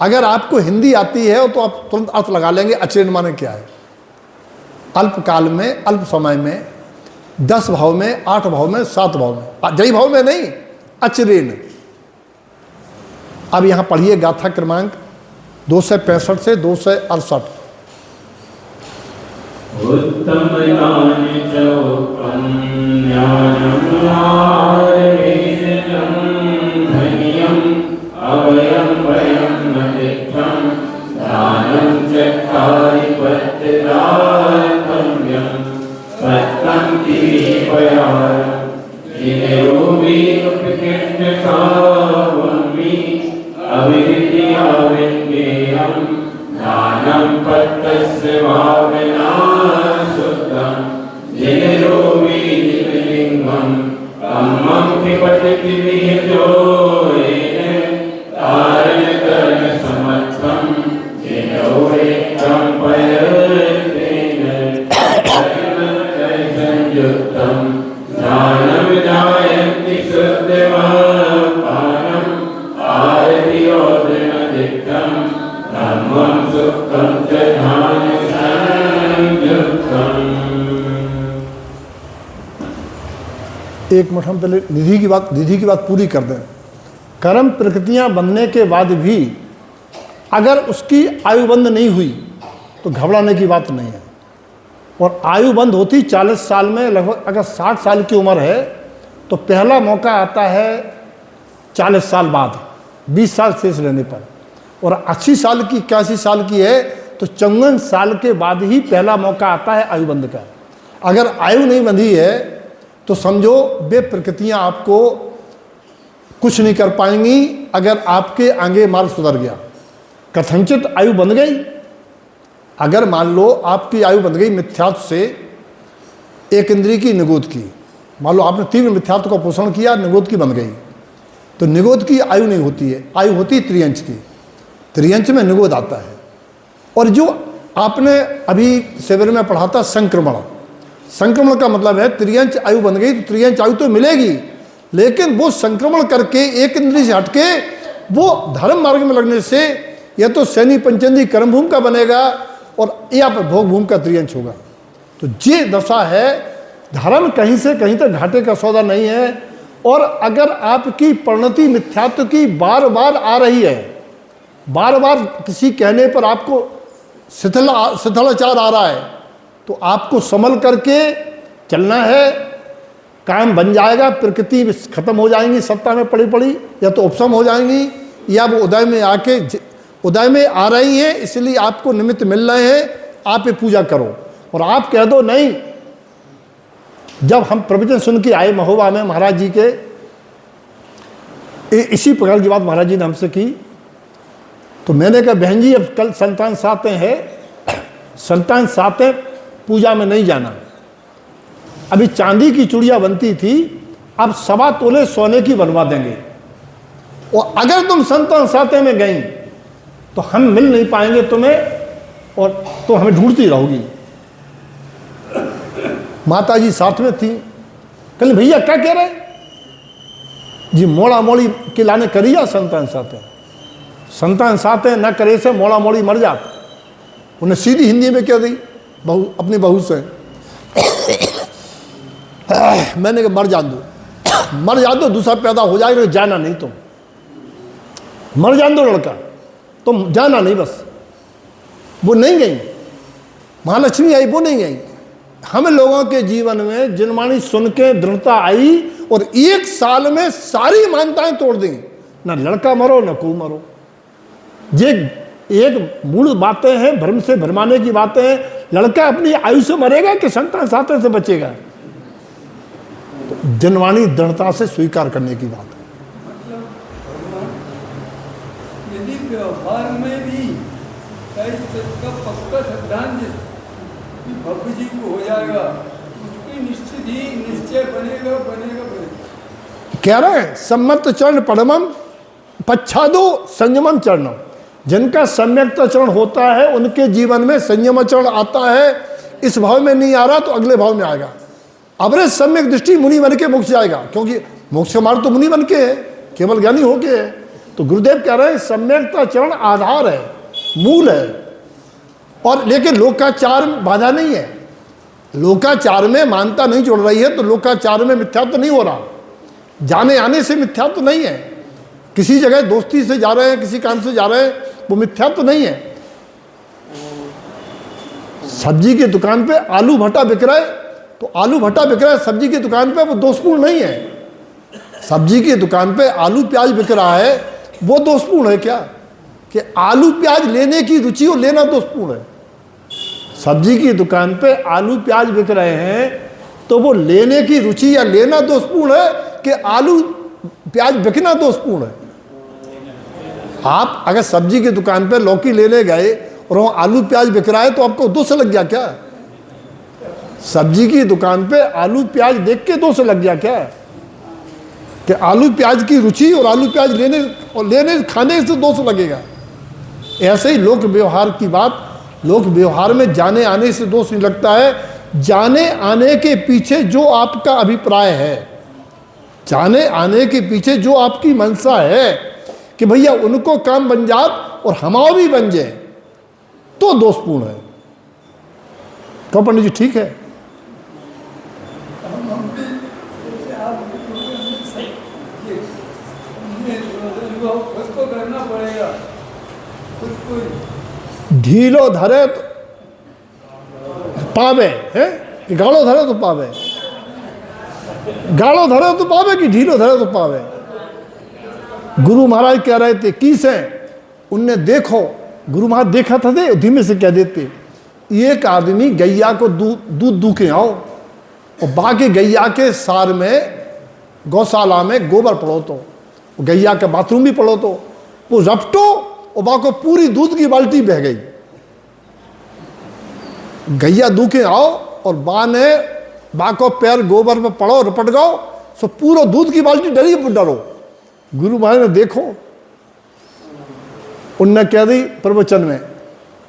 A: अगर आपको हिंदी आती है तो आप तुरंत अर्थ लगा लेंगे अचिरेण माने क्या है। अल्पकाल में, अल्प समय में, 10 भाव में, 8 भाव में, 7 भाव में, जय भाव में नहीं, अचिरेण। अब यहां पढ़िए गाथा क्रमांक 265 से 268।
B: उत्तम ज्ञान चौकम ज्ञानम आरवेशम धन्यम अवयम वयम नतिक्षम दानम चक्कारि पत्तदातम्यम सत्तम तीपयारम जिनेरोमी उपकृष्ट सावमी अविद्या विज्ञेयम दानं पत्तस्य भावना शुद्धं जिनेरोमी दिव्यलिंगं कम्मं क्षिपति विहितोरेण तारण कर्ण समर्थं जिनोरेकं पयतेन संयुक्तं ज्ञानं जायन्ति शुद्धवापानं आरतियोदनदिक्तं धर्मं सुखं च ध्यानसंयुक्तम्।
A: एक मिनट हम पहले निधि की बात पूरी कर दें। कर्म प्रकृतियां बनने के बाद भी अगर उसकी आयु बंद नहीं हुई तो घबराने की बात नहीं है। और आयु बंद होती 40 साल में, लगभग अगर 60 साल की उम्र है तो पहला मौका आता है 40 साल बाद, 20 साल शेष रहने पर। और 80 साल की, 81 साल की है तो 54 साल के बाद ही पहला मौका आता है आयु बंद का। अगर आयु नहीं बंधी है तो समझो वे प्रकृतियां आपको कुछ नहीं कर पाएंगी अगर आपके आगे मार्ग सुधर गया। कथनचित आयु बंध गई, अगर मान लो आपकी आयु बंध गई मिथ्यात्व से, एक इंद्रिय की निगोद की, मान लो आपने तीव्र मिथ्यात्व का पोषण किया, निगोद की बन गई, तो निगोद की आयु नहीं होती है, आयु होती है त्रियंच की। त्रियंच में निगोद आता है। और जो आपने अभी शिविर में पढ़ा था संक्रमण, संक्रमण का मतलब है त्रियंच आयु बन गई तो त्रियंच आयु तो मिलेगी, लेकिन वो संक्रमण करके एक इंद्रिय से हटके वो धर्म मार्ग में लगने से या तो शनि पंचेंद्रिय कर्म भूमि का बनेगा और या भोग भूमि का त्रियंच होगा। तो ये दशा है, धर्म कहीं से कहीं तक घाटे का सौदा नहीं है। और अगर आपकी परिणति मिथ्यात्व की बार बार आ रही है, बार बार किसी कहने पर आपको शिथिलाचार आ रहा है, तो आपको संभल करके चलना है। काम बन जाएगा, प्रकृति खत्म हो जाएंगी सत्ता में पड़ी पड़ी, या तो उपशम हो जाएंगी या वो उदय में आके, उदय में आ रही हैं इसलिए आपको निमित्त मिल रहे हैं, आप ये पूजा करो। और आप कह दो नहीं। जब हम प्रवचन सुन के आए महोबा में महाराज जी के, इसी प्रकार की बात महाराज जी ने हमसे की, तो मैंने कहा बहन जी अब कल संतान सातें हैं, संतान सातें पूजा में नहीं जाना। अभी चांदी की चूड़ियाँ बनती थी, अब 1.25 तोले सोने की बनवा देंगे। और अगर तुम संतान सातें में गई तो हम मिल नहीं पाएंगे तुम्हें, और तो हमें ढूंढती रहोगी। माता जी साथ में थी, कल भैया क्या कह रहे जी, मोड़ा मोड़ी के लाने करिया संतान सातें, संतान सातें न करे से मोड़ा मोड़ी मर जात। उन्हें सीधी हिंदी में कह दी बहू, अपनी बहू से। मैंने कहा मर जान दो, मर जान दो, दूसरा पैदा हो जाएगा, जाना नहीं तुम, मर जान दो लड़का, तुम जाना नहीं बस। वो नहीं गई, महालक्ष्मी आई, वो नहीं गई। हम लोगों के जीवन में जिनवाणी सुन के दृढ़ता आई और 1 साल में सारी मान्यताएं तोड़ दी। ना लड़का मरो ना को मरो, ये एक मूल बातें हैं, भ्रम से भरमाने की बातें हैं। लड़का अपनी आयु से मरेगा कि संतान सातें से बचेगा, तो जिनवाणी दृढ़ता से स्वीकार करने की बात है।
D: बाबू जी को हो जाएगा, उसकी निश्चित ही निश्चय बनेगा बनेगा बनेगा।
A: कह रहे हैं सम्मत चरण पड़मम पच्छादो संयमम चरणम। जिनका सम्यक चरण होता है उनके जीवन में संयम चरण आता है। इस भाव में नहीं आ रहा तो अगले भाव में आएगा। अवरे सम्यक दृष्टि मुनि बन के मोक्ष जाएगा, क्योंकि मोक्ष का मार्ग तो मुनि बन के है, केवल ज्ञानी होके है। तो गुरुदेव कह रहे हैं सम्यकता चरण आधार है, मूल है। और लेकिन लोकाचार बाधा नहीं है। लोकाचार में मानता नहीं जुड़ रही है तो लोकाचार में मिथ्यात्व नहीं हो रहा। जाने आने से मिथ्यात्व नहीं है। किसी जगह दोस्ती से जा रहे हैं, किसी काम से जा रहे हैं, वो मिथ्यात्व नहीं है। सब्जी की दुकान पे आलू भट्टा बिक रहा है तो आलू भट्टा बिक रहा है सब्जी की दुकान पे, वो दोषपूर्ण नहीं है। सब्जी की दुकान पे आलू प्याज बिक रहा है, वो दोषपूर्ण है क्या? कि आलू प्याज लेने की रुचि और लेना दोषपूर्ण है। सब्जी की दुकान पे आलू प्याज बिक रहे हैं तो वो लेने की रुचि या लेना दोषपूर्ण है कि आलू प्याज बिकना दोषपूर्ण है? आप अगर सब्जी की दुकान पे लौकी लेने गए और वहाँ आलू प्याज बिक रहा है तो आपको दोष लग गया क्या? सब्जी की दुकान पे आलू प्याज देख के दोष लग गया क्या? कि आलू प्याज की रुचि और आलू प्याज लेने खाने से दोष लगेगा। ऐसे ही लोक व्यवहार की बात, लोक व्यवहार में जाने आने से दोष नहीं लगता है। जाने आने के पीछे जो आपका अभिप्राय है, जाने आने के पीछे जो आपकी मनसा है कि भैया उनको काम बन जात और हमारा भी बन जाए, तो दोषपूर्ण है। तो पंडित जी ठीक है।
D: हम भी जैसे आप ये खुद को करना पड़ेगा, खुद को
A: ढीलो धरे तो पावे है कि गाढ़ो धरे तो पावे? गाढ़ो धरे तो पावे कि ढीलो धरे तो पावे? गुरु महाराज कह रहे थे किस है, उनने देखो, गुरु महाराज देखा था दे धीमे से कह देते, एक आदमी गैया को दूध दूके आओ और बाकी गैया के सार में गौशाला में गोबर पड़ो तो, गैया के बाथरूम भी पड़ो तो, वो रपटो और बाको पूरी दूध की बाल्टी बह गई। गैया दूके आओ और बा ने बाको पैर गोबर में पड़ो रपट गो, सो पूरा दूध की बाल्टी डरी डरो। गुरु महाराज ने देखो, उनने कह दी प्रवचन में,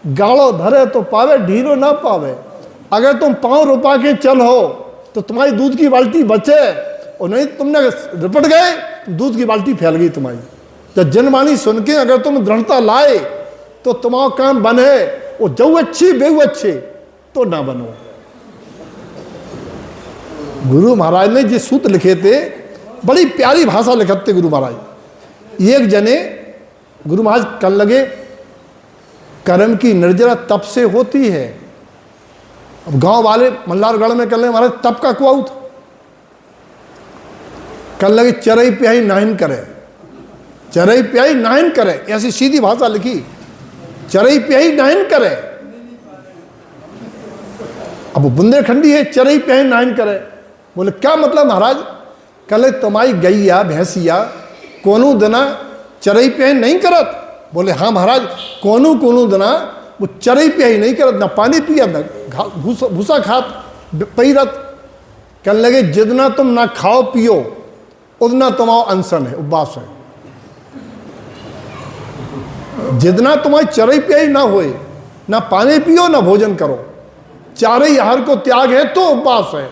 A: गाढ़ो धरे तो पावे ढीलो ना पावे। अगर तुम 5 रुपए के चल हो तो तुम्हारी दूध की बाल्टी बचे, और नहीं तुमने रपट गए दूध की बाल्टी फैल गई तुम्हारी। जब जनवाणी सुन के अगर तुम दृढ़ता लाए तो तुम्हारा काम बने, वो जो अच्छी बेहू अच्छे तो ना बनो। गुरु महाराज ने जो सूत्र लिखे थे, बड़ी प्यारी भाषा लिखते थे गुरु महाराज। एक जने गुरु महाराज कल लगे, कर्म की निर्जरा तप से होती है। अब गांव वाले मल्हारगढ़ में कल लगे महाराज तप का कुआं था। कल लगे चरई प्याई नाइन करे, चरई प्याई नाइन करे, ऐसी सीधी भाषा लिखी, चरई प्याई नाइन करे। अब बुंदेलखंडी है, चरई प्याई नाइन करे। बोले क्या मतलब महाराज? कल तुम्हारी गैया भैंसिया कोनो दिना चरई प्याई नहीं करत? बोले हाँ महाराज, कोनो कोनो दिना वो चरई प्याई नहीं करत, ना पानी पिया ना भूसा खात पैरत। कहने लगे जितना तुम ना खाओ पियो उतना तुम्हारा अनशन है, उपवास है। जितना तुम्हारी चरई प्याई ना होए, ना पानी पियो ना भोजन करो, चारे आहार को त्याग है तो उपवास है।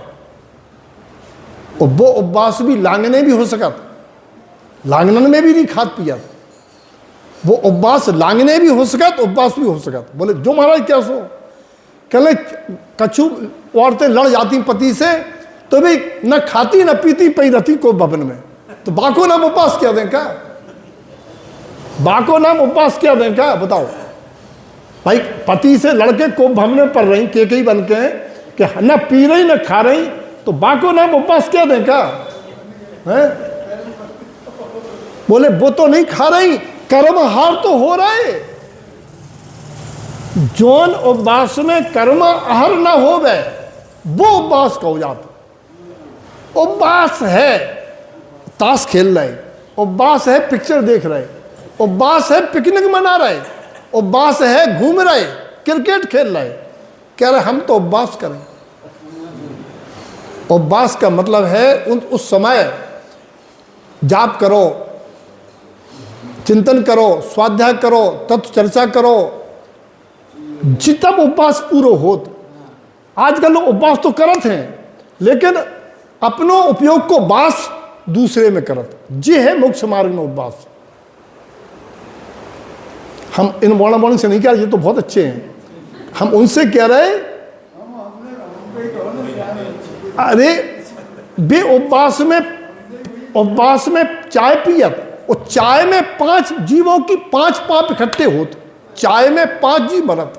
A: और वो उपवास भी लांगने भी हो सकत, लांगनन में भी नहीं खाद पिया। वो उपवास लांगने भी हो सकत, उपवास भी हो सकत। बोले जो महाराज क्या सो? कहले कछु औरतें लड़ जाती पति से तो भी न खाती न पीती पई रहती को भवन में, तो बाको नाम उपवास क्या दें का? बाको नाम उपवास क्या दें का? बताओ भाई, पति से लड़के को भवन में पड़ रही के कई बन के कि न पी रही न खा रही, तो बाको नाम उपवास क्या दें का? है? बोले वो तो नहीं खा रही, कर्म हार तो हो रहा है। जौन उपवास में कर्म आहार ना हो गए वो उपवास कहो जाता। उपवास है ताश खेल रहे, उपवास है पिक्चर देख रहे, उपवास है पिकनिक मना रहे, उपवास है घूम रहे, क्रिकेट खेल रहे, कह रहे हम तो उपवास करें। उपवास का मतलब है उस समय जाप करो, चिंतन करो, स्वाध्याय करो, तत्व चर्चा करो, जितना उपवास पूरा हो। आजकल लोग उपवास तो करत हैं, लेकिन अपनो उपयोग को बास दूसरे में करत। जी है मोक्ष मार्ग में उपवास। हम इन वाणी से नहीं कह रहे, ये तो बहुत अच्छे हैं, हम उनसे कह रहे अरे बे उपवास में चाय पियत, और चाय में 5 जीवों की 5 पाप इकट्ठे होते। चाय में 5 जीव मरत,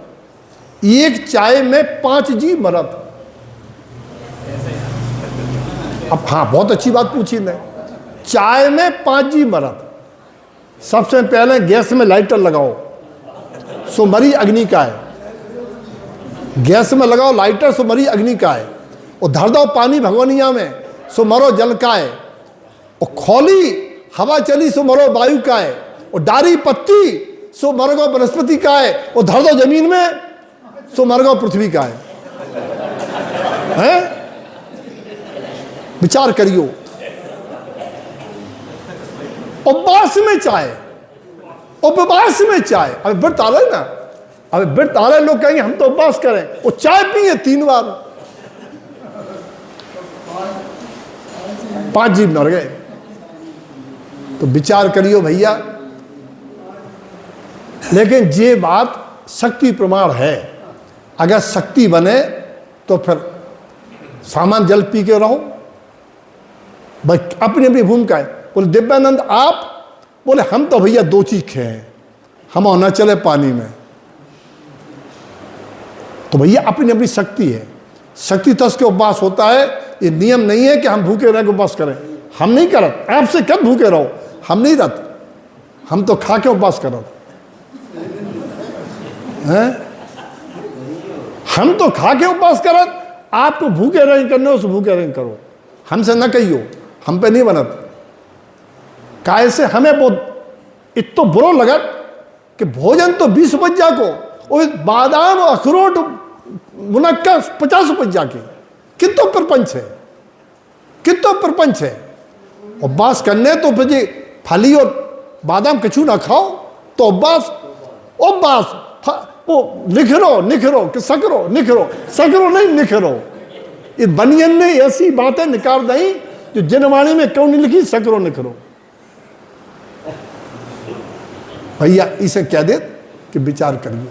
A: एक चाय में 5 जीव मरत। अब हाँ, बहुत अच्छी बात पूछी ने। चाय में 5 जीव मरत। सबसे पहले गैस में लाइटर लगाओ, सो मरी अग्नि का है। गैस में लगाओ लाइटर, सो मरी अग्नि का है। और धर दो पानी भगवनिया में, सो मरो जल का है। और खोली हवा चली, सो मरो वायु का है। और डारी पत्ती, सो मरगो वनस्पति का है। और धर दो जमीन में, सो मरगो पृथ्वी का है। हैं? विचार करियो। उपवास में चाय, उपवास में चाय। अबे व्रत आ रहे ना, अबे व्रत आ रहे, लोग कहेंगे हम तो उपवास करें, वो चाय पिए 3 बार, 5 जीव मर गए। तो विचार करियो भैया। लेकिन ये बात शक्ति प्रमाण है। अगर शक्ति बने तो फिर सामान जल पी के रहो, भाई अपनी अपनी भूमिका है। बोले दिव्यानंद आप, बोले हम तो भैया 2 चीज खे हैं, हम और न चले पानी में। तो भैया अपनी अपनी शक्ति है, शक्ति तस के उपवास होता है। ये नियम नहीं है कि हम भूखे रह के उपवास करें। हम नहीं करत, आपसे कब भूखे रहो, हम नहीं रहते, हम तो खा के उपवास करत हैं। हम तो खा के उपवास करत, आपको भूखे रह करने हो, भूखे रह करो, हमसे न कहियो, हम पे नहीं बनत। काय से हमें बहुत इतो बुरो लगत कि भोजन तो 20 रुपये जाको, और बादाम अखरोट मुनक्का 50 रुपये जाके, कितो प्रपंच है, कितो प्रपंच है। उपवास करने तो फिर जी फली और बादाम कछू ना खाओ तो उपवास वो निखरो कि सकरो, निखरो सकरो नहीं निखरो। इस बनियन ने ऐसी बातें निकाल दी जो जनवाणी में क्यों नहीं लिखी, सकरो निखरो। भैया इसे कह दे कि विचार करिए।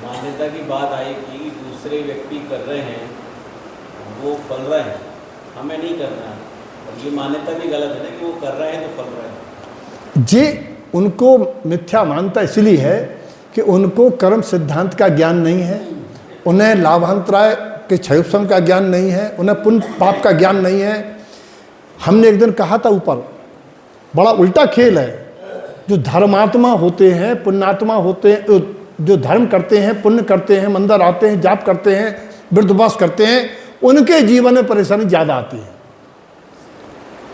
C: मान्यता की बात आई कि दूसरे व्यक्ति कर रहे हैं, वो फल रहे हैं, हमें नहीं करना है। और ये मान्यता भी गलत है ना कि वो कर रहे हैं तो फल रहे हैं।
A: जी उनको मिथ्या मानता इसलिए है कि उनको कर्म सिद्धांत का ज्ञान नहीं है, उन्हें लाभांतराय के क्षयोपशम का ज्ञान नहीं है, उन्हें पुण्य पाप का ज्ञान नहीं है। हमने एक दिन कहा था ऊपर, बड़ा उल्टा खेल है। जो धर्मात्मा होते हैं, पुण्यात्मा होते हैं, जो धर्म करते हैं, पुण्य करते हैं, मंदिर आते हैं, जाप करते हैं, वृद्धवास करते हैं, उनके जीवन में परेशानी ज़्यादा आती है।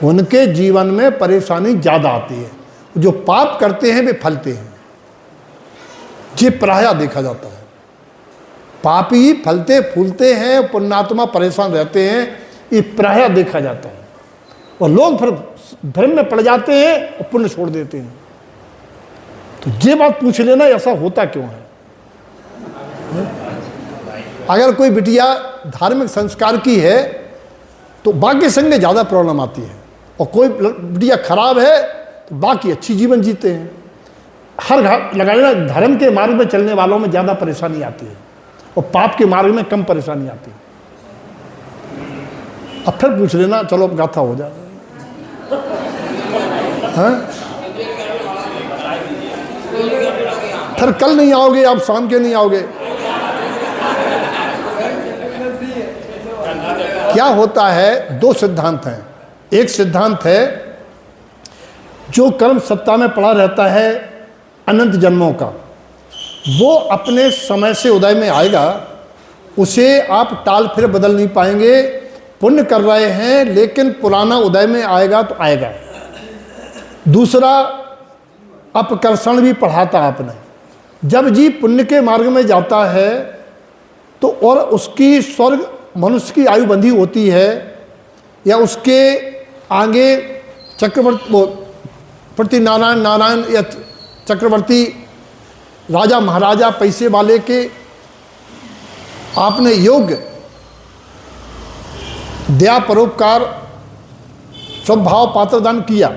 A: उनके जीवन में परेशानी ज़्यादा आती है। जो पाप करते हैं वे फलते हैं, ये प्रायः देखा जाता है। पापी फलते फूलते हैं, पुण्यात्मा परेशान रहते हैं, ये प्रायः देखा जाता है। और लोग फिर भ्रम में पड़ जाते हैं और पुण्य छोड़ देते हैं। तो ये बात पूछ लेना ऐसा होता क्यों है। अगर कोई बिटिया धार्मिक संस्कार की है तो बाकी संग में ज़्यादा प्रॉब्लम आती है, और कोई बिटिया खराब है तो बाकी अच्छी जीवन जीते हैं। हर लगाना धर्म के मार्ग में चलने वालों में ज़्यादा परेशानी आती है, और पाप के मार्ग में कम परेशानी आती है। अब फिर पूछ लेना, चलो अब गाथा हो जाए। फिर कल नहीं आओगे, आप शाम के नहीं आओगे। क्या होता है, 2 सिद्धांत हैं। एक सिद्धांत है जो कर्म सत्ता में पड़ा रहता है अनंत जन्मों का, वो अपने समय से उदय में आएगा, उसे आप टाल फिर बदल नहीं पाएंगे। पुण्य कर रहे हैं लेकिन पुराना उदय में आएगा तो आएगा। दूसरा अपकर्षण भी पढ़ा था आपने, जब जीव पुण्य के मार्ग में जाता है तो और उसकी स्वर्ग मनुष्य की आयु बंधी होती है, या उसके आगे चक्रवर्ती प्रति नारायण नारायण या चक्रवर्ती राजा महाराजा पैसे वाले के आपने योग्य दया परोपकार स्वभाव पात्रदान किया।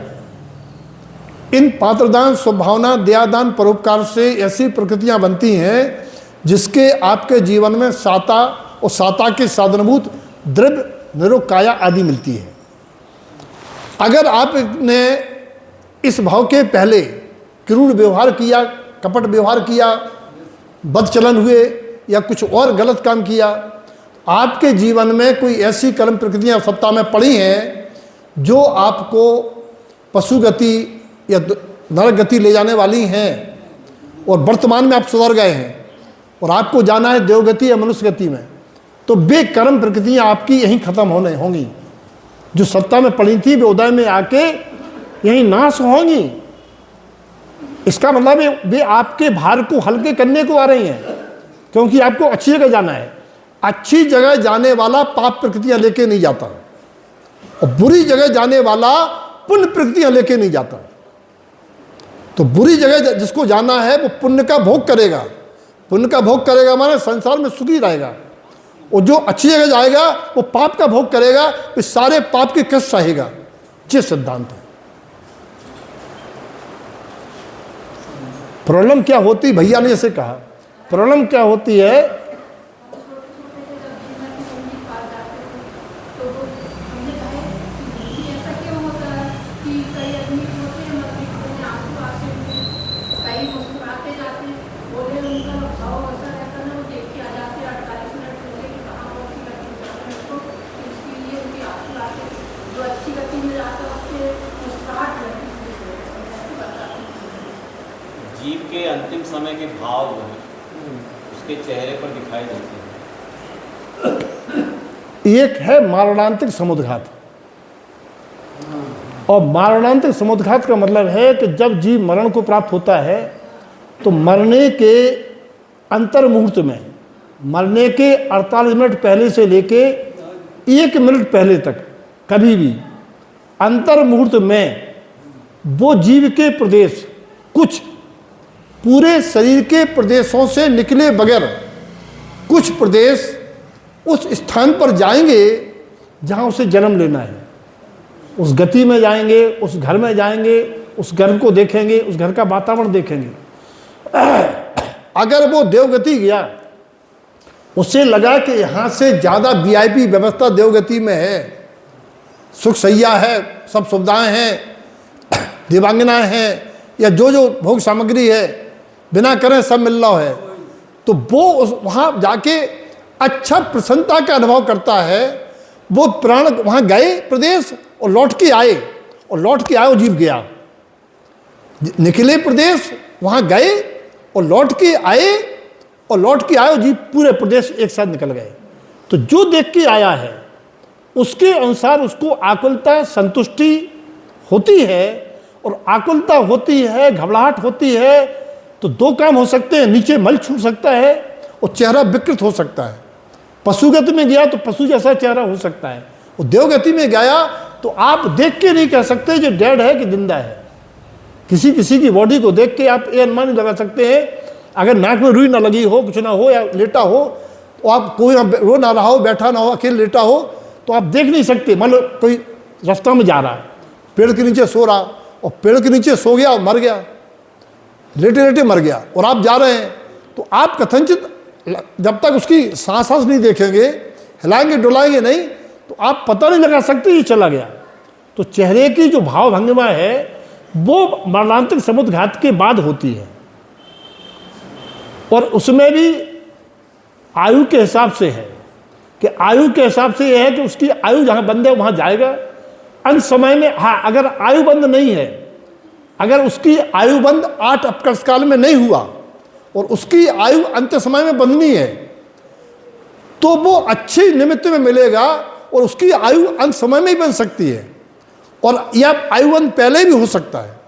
A: इन पात्रदान स्वभावना दयादान परोपकार से ऐसी प्रकृतियां बनती हैं जिसके आपके जीवन में साता और साता के साधनभूत द्रव्य निरोकाया आदि मिलती है। अगर आपने इस भाव के पहले क्रूर व्यवहार किया, कपट व्यवहार किया, बदचलन हुए या कुछ और गलत काम किया, आपके जीवन में कोई ऐसी कर्म प्रकृतियां सत्ता में पड़ी हैं जो आपको पशु गति या नरक गति ले जाने वाली हैं, और वर्तमान में आप सुधर गए हैं और आपको जाना है देवगति या मनुष्य गति में, तो वे कर्म प्रकृतियां आपकी यहीं खत्म होने होंगी। जो सत्ता में पड़ी थी वे उदय में आके यहीं नाश होंगी। इसका मतलब वे आपके भार को हल्के करने को आ रही हैं, क्योंकि आपको अच्छी जगह जाना है। अच्छी जगह जाने वाला पाप प्रकृतियां लेके नहीं जाता, और बुरी जगह जाने वाला पुण्य प्रकृतियां लेके नहीं जाता। तो बुरी जगह जिसको जाना है वो पुण्य का भोग करेगा। पुण्य का भोग करेगा माने संसार में सुखी रहेगा, और जो अच्छी जगह जाएगा वो पाप का भोग करेगा, फिर सारे पाप के कष्ट सहेगा। ये सिद्धांत है। प्रॉब्लम क्या होती, भैया ने जैसे कहा, प्रॉब्लम क्या होती है,
C: जीव के अंतिम समय के भाव जो हैं उसके चेहरे पर दिखाई देते हैं।
A: एक है मारणांतिक समुद्घात, और मारणांतिक समुद्घात का मतलब है कि जब जीव मरण को प्राप्त होता है तो मरने के अंतर मुहूर्त में, मरने के 48 मिनट पहले से लेके 1 मिनट पहले तक, कभी भी अंतर मुहूर्त में वो जीव के प्रदेश कुछ पूरे शरीर के प्रदेशों से निकले बगैर कुछ प्रदेश उस स्थान पर जाएंगे जहां उसे जन्म लेना है। उस गति में जाएंगे, उस घर में जाएंगे, उस घर को देखेंगे, उस घर का वातावरण देखेंगे। अगर वो देवगति गया, उसे लगा कि यहाँ से ज़्यादा वीआईपी व्यवस्था देवगति में है, सुख सैया है, सब सुविधाएं हैं, दिव्यांगनाएं हैं, या जो जो भोग सामग्री है बिना करें सब मिल रहा है, तो वो वहाँ जाके अच्छा प्रसन्नता का अनुभव करता है। वो प्राण वहाँ गए प्रदेश और लौट के आए, और लौट के आए वो जीव गया। निकले प्रदेश, वहाँ गए और लौट के आए, और लौट के आए जीव, पूरे प्रदेश एक साथ निकल गए। तो जो देख के आया है उसके अनुसार उसको आकुलता संतुष्टि होती है, और आकुलता होती है, घबराहट होती है, तो 2 काम हो सकते हैं, नीचे मल छूट सकता है और चेहरा विकृत हो सकता है। पशुगति में गया तो पशु जैसा चेहरा हो सकता है, और देवगति में गया तो आप देख के नहीं कह सकते जो डेड है कि जिंदा है। किसी किसी की बॉडी को देख के आप ये अनुमान नहीं लगा सकते हैं। अगर नाक में रुई ना लगी हो, कुछ ना हो, या लेटा हो, तो आप कोई रो ना रहा हो, बैठा ना हो, अकेले लेटा हो, तो आप देख नहीं सकते। मान लो कोई रास्ता में जा रहा है, पेड़ के नीचे सो रहा, और पेड़ के नीचे सो गया और मर गया, लेटे लेटे मर गया, और आप जा रहे हैं, तो आप कथनचित जब तक उसकी सांस नहीं देखेंगे, हिलाएंगे डुलाएंगे नहीं, तो आप पता नहीं लगा सकते ये चला गया। तो चेहरे की जो भाव भंगिमा है वो मरणांतिक समुद्घात के बाद होती है, और उसमें भी आयु के हिसाब से है कि आयु के हिसाब से यह है कि उसकी आयु जहाँ बंद है वहाँ जाएगा। अंत समय में, हाँ, अगर आयु बंद नहीं है, अगर उसकी आयु बंद 8 अपकर्ष काल में नहीं हुआ और उसकी आयु अंत समय में बंधनी है, तो वो अच्छी निमित्त में मिलेगा, और उसकी आयु अंत समय में ही बन सकती है, और यह आयु बंद पहले भी हो सकता है।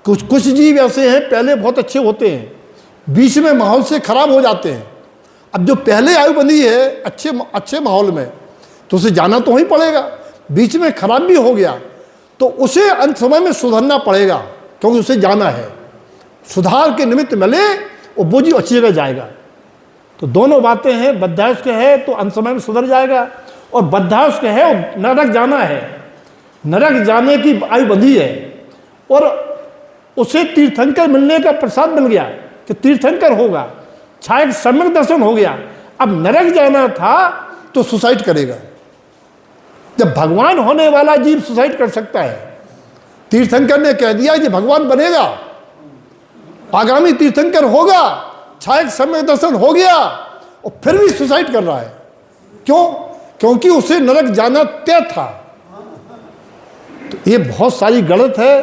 A: कुछ जीव ऐसे हैं पहले बहुत अच्छे होते हैं, बीच में माहौल से खराब हो जाते हैं। अब जो पहले आयु बंधी है अच्छे माहौल में, तो उसे जाना तो ही पड़ेगा। बीच में खराब भी हो गया तो उसे अंत समय में सुधरना पड़ेगा, क्योंकि उसे जाना है। सुधार के निमित्त मिले और वो जी अच्छी जगह जाएगा। तो दोनों बातें हैं, बद्धायुष्क है तो अंत समय में सुधर जाएगा, और बद्धायुष्क है और नरक जाना है, नरक जाने की आयु बंधी है, और उसे तीर्थंकर मिलने का प्रसाद मिल गया कि तीर्थंकर होगा, छाया सम्यक दर्शन हो गया। अब नरक जाना था तो सुसाइड करेगा। जब भगवान होने वाला जीव सुसाइड कर सकता है, तीर्थंकर ने कह दिया कि भगवान बनेगा, आगामी तीर्थंकर होगा, छाया सम्यक दर्शन हो गया, और फिर भी सुसाइड कर रहा है। क्यों? क्योंकि उसे नरक जाना तय था। तो ये बहुत सारी गलत है।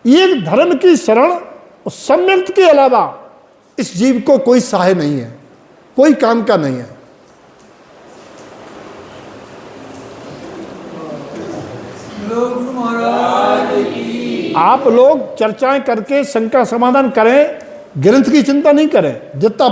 A: ये धर्म की शरण और सम्यक के अलावा इस जीव को कोई सहाय नहीं है, कोई काम का नहीं है।
D: गुरु महाराज की।
A: आप लोग चर्चाएं करके शंका समाधान करें, ग्रंथ की चिंता नहीं करें। जितना